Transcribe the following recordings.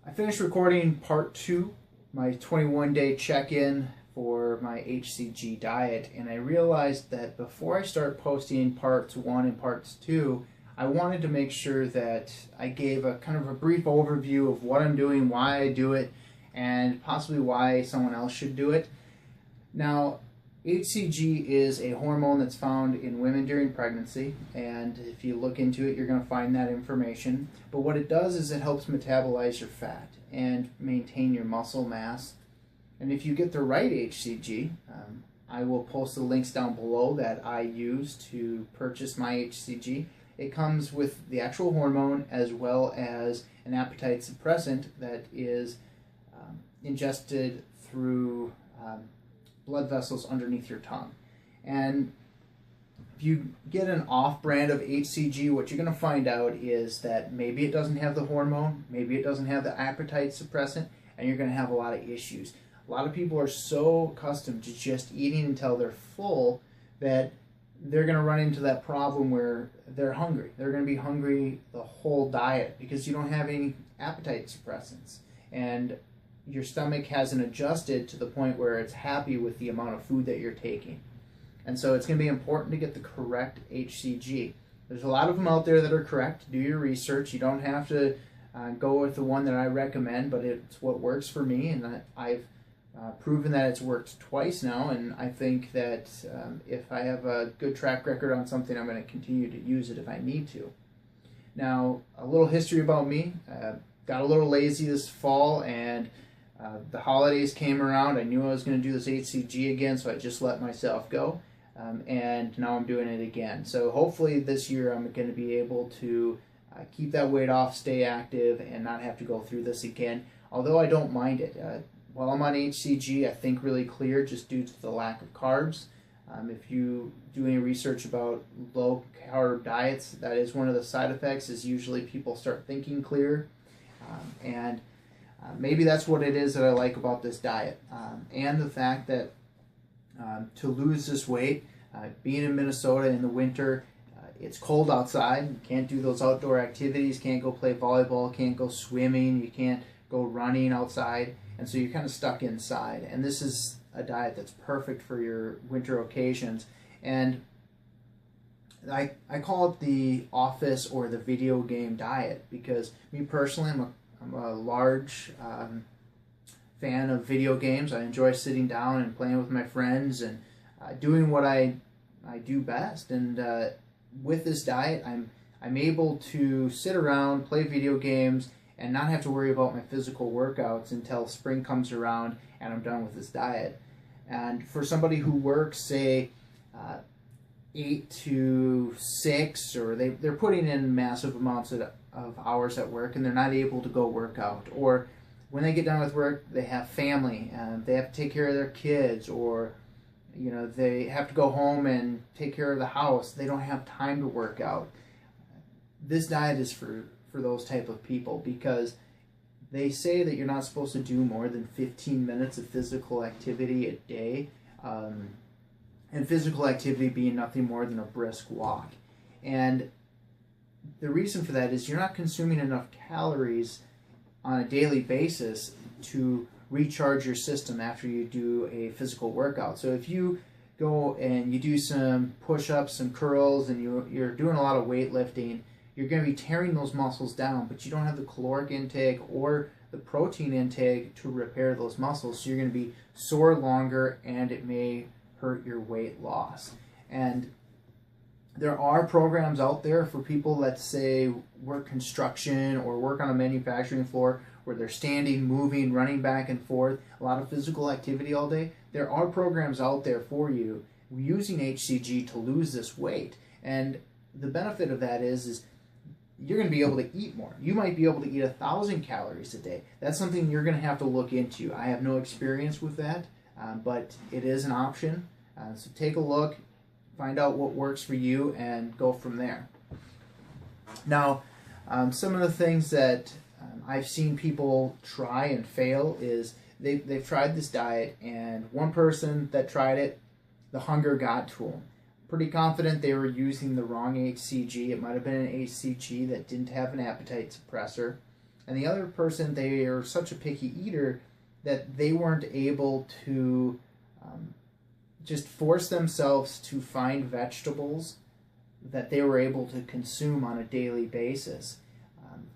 I finished recording part 2, my 21-day check-in for my HCG diet, and I realized that before I start posting parts 1 and parts 2, I wanted to make sure that I gave a kind of a brief overview of what I'm doing, why I do it, and possibly why someone else should do it. Now, HCG is a hormone that's found in women during pregnancy, and if you look into it, you're going to find that information. But what it does is it helps metabolize your fat and maintain your muscle mass. And if you get the right HCG, I will post the links down below that I use to purchase my HCG. It comes with the actual hormone as well as an appetite suppressant that is ingested through blood vessels underneath your tongue. And if you get an off brand of HCG, what you're going to find out is that maybe it doesn't have the hormone, maybe it doesn't have the appetite suppressant, and you're going to have a lot of issues. A lot of people are so accustomed to just eating until they're full that they're going to run into that problem where they're hungry. They're going to be hungry the whole diet because you don't have any appetite suppressants. And your stomach hasn't adjusted to the point where it's happy with the amount of food that you're taking. And so it's going to be important to get the correct HCG. There's a lot of them out there that are correct. Do your research. You don't have to go with the one that I recommend, but it's what works for me, and I've proven that it's worked twice now, and I think that if I have a good track record on something, I'm going to continue to use it if I need to. Now, a little history about me. Got a little lazy this fall, and the holidays came around. I knew I was going to do this HCG again, so I just let myself go, and now I'm doing it again. So hopefully this year I'm going to be able to keep that weight off, stay active, and not have to go through this again, although I don't mind it. While I'm on HCG, I think really clear just due to the lack of carbs. If you do any research about low-carb diets, that is one of the side effects, is usually people start thinking clear. Maybe that's what it is that I like about this diet. And the fact that to lose this weight, being in Minnesota in the winter, it's cold outside. You can't do those outdoor activities, can't go play volleyball, can't go swimming, you can't go running outside. And so you're kind of stuck inside. And this is a diet that's perfect for your winter occasions. And I call it the office or the video game diet because me personally, I'm a large fan of video games. I enjoy sitting down and playing with my friends and doing what I do best. And with this diet, I'm able to sit around, play video games, and not have to worry about my physical workouts until spring comes around and I'm done with this diet. And for somebody who works, say, 8 to 6, or they're putting in massive amounts of hours at work and they're not able to go work out, or when they get done with work, they have family and they have to take care of their kids, or they have to go home and take care of the house. They don't have time to work out. This diet is for those type of people because they say that you're not supposed to do more than 15 minutes of physical activity a day, and physical activity being nothing more than a brisk walk. And the reason for that is you're not consuming enough calories on a daily basis to recharge your system after you do a physical workout. So if you go and you do some push-ups, some curls, and you're doing a lot of weightlifting, you're going to be tearing those muscles down, but you don't have the caloric intake or the protein intake to repair those muscles. So you're going to be sore longer, and it may hurt your weight loss. And there are programs out there for people that say work construction or work on a manufacturing floor where they're standing, moving, running back and forth, a lot of physical activity all day. There are programs out there for you using HCG to lose this weight. And the benefit of that is you're going to be able to eat more. You might be able to eat 1,000 calories a day. That's something you're going to have to look into. I have no experience with that, but it is an option. So take a look, find out what works for you, and go from there. Now, some of the things that I've seen people try and fail is they've tried this diet, and one person that tried it, the hunger got to them. Pretty confident they were using the wrong HCG. It might have been an HCG that didn't have an appetite suppressor. And the other person, they are such a picky eater that they weren't able to just force themselves to find vegetables that they were able to consume on a daily basis.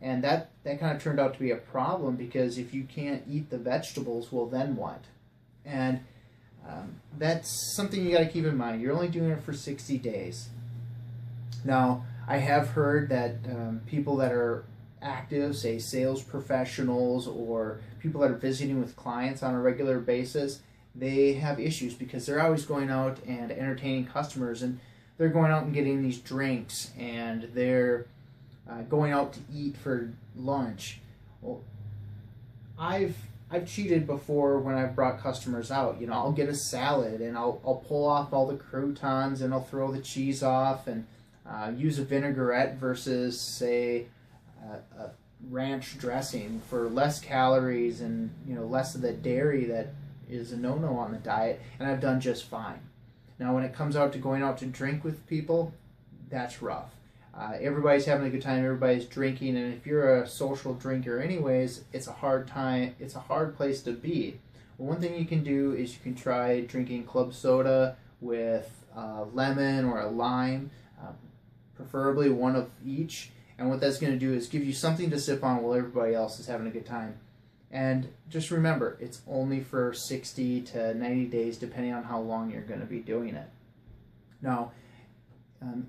And that kind of turned out to be a problem, because if you can't eat the vegetables, well, then what? And that's something you got to keep in mind. You're only doing it for 60 days. Now, I have heard that people that are active, say sales professionals or people that are visiting with clients on a regular basis, they have issues because they're always going out and entertaining customers, and they're going out and getting these drinks, and they're going out to eat for lunch. Well, I've cheated before when I've brought customers out. You know, I'll get a salad and I'll pull off all the croutons and I'll throw the cheese off and use a vinaigrette versus, say, a ranch dressing for less calories and, you know, less of the dairy that is a no-no on the diet, and I've done just fine. Now, when it comes out to going out to drink with people, that's rough. Everybody's having a good time, everybody's drinking, and if you're a social drinker anyways, it's a hard time, it's a hard place to be. Well, one thing you can do is you can try drinking club soda with lemon or a lime, preferably one of each, and what that's going to do is give you something to sip on while everybody else is having a good time. And just remember, it's only for 60 to 90 days, depending on how long you're going to be doing it. Now,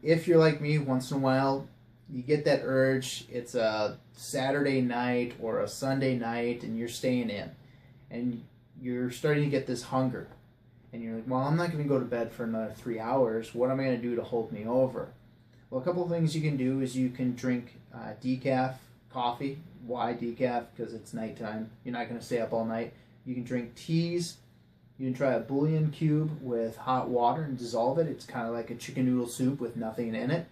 if you're like me, once in a while, you get that urge, it's a Saturday night or a Sunday night, and you're staying in, and you're starting to get this hunger. And you're like, well, I'm not going to go to bed for another 3 hours. What am I going to do to hold me over? Well, a couple of things you can do is you can drink decaf coffee. Why decaf? Because it's nighttime. You're not going to stay up all night. You can drink teas. You can try a bouillon cube with hot water and dissolve it. It's kind of like a chicken noodle soup with nothing in it.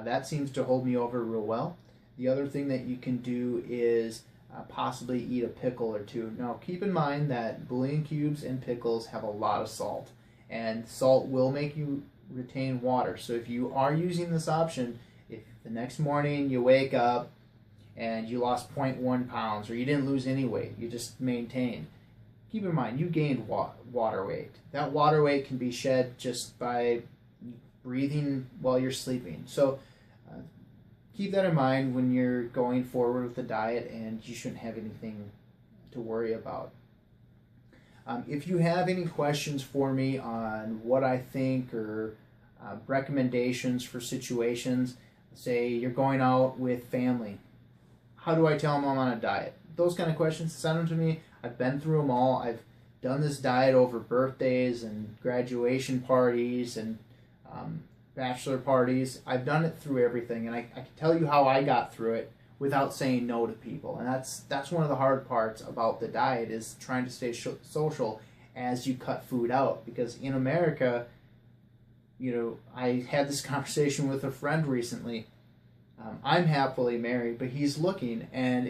That seems to hold me over real well. The other thing that you can do is possibly eat a pickle or two. Now, keep in mind that bouillon cubes and pickles have a lot of salt, and salt will make you retain water. So if you are using this option, if the next morning you wake up and you lost 0.1 pounds, or you didn't lose any weight, you just maintained, keep in mind you gained water weight. That water weight can be shed just by breathing while you're sleeping. So keep that in mind when you're going forward with the diet, and you shouldn't have anything to worry about. If you have any questions for me on what I think or recommendations for situations, say you're going out with family, how do I tell them I'm on a diet? Those kind of questions, send them to me. I've been through them all. I've done this diet over birthdays and graduation parties and bachelor parties. I've done it through everything, and I can tell you how I got through it without saying no to people. And that's one of the hard parts about the diet, is trying to stay social as you cut food out. Because in America, you know, I had this conversation with a friend recently. I'm happily married, but he's looking, and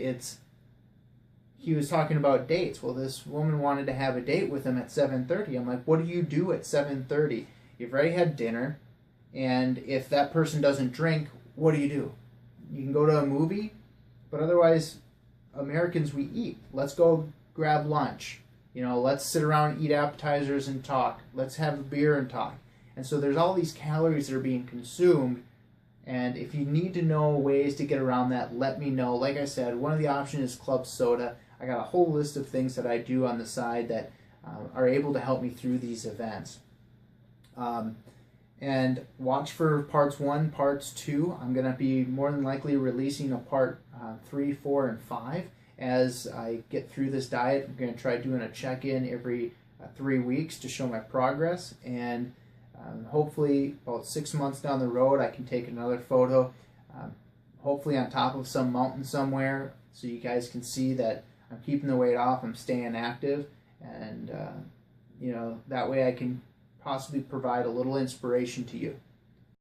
he was talking about dates. Well, this woman wanted to have a date with him at 7:30. I'm like, what do you do at 7:30? You've already had dinner, and if that person doesn't drink, what do? You can go to a movie, but otherwise, Americans, we eat. Let's go grab lunch. You know, let's sit around, eat appetizers, and talk. Let's have a beer and talk. And so there's all these calories that are being consumed. And if you need to know ways to get around that, let me know. Like I said, one of the options is club soda. I got a whole list of things that I do on the side that are able to help me through these events. And watch for parts 1, parts 2. I'm going to be more than likely releasing a part 3, 4, and 5 as I get through this diet. I'm going to try doing a check-in every 3 weeks to show my progress, and hopefully about 6 months down the road I can take another photo, hopefully on top of some mountain somewhere, so you guys can see that I'm keeping the weight off, I'm staying active, and you know, that way I can possibly provide a little inspiration to you.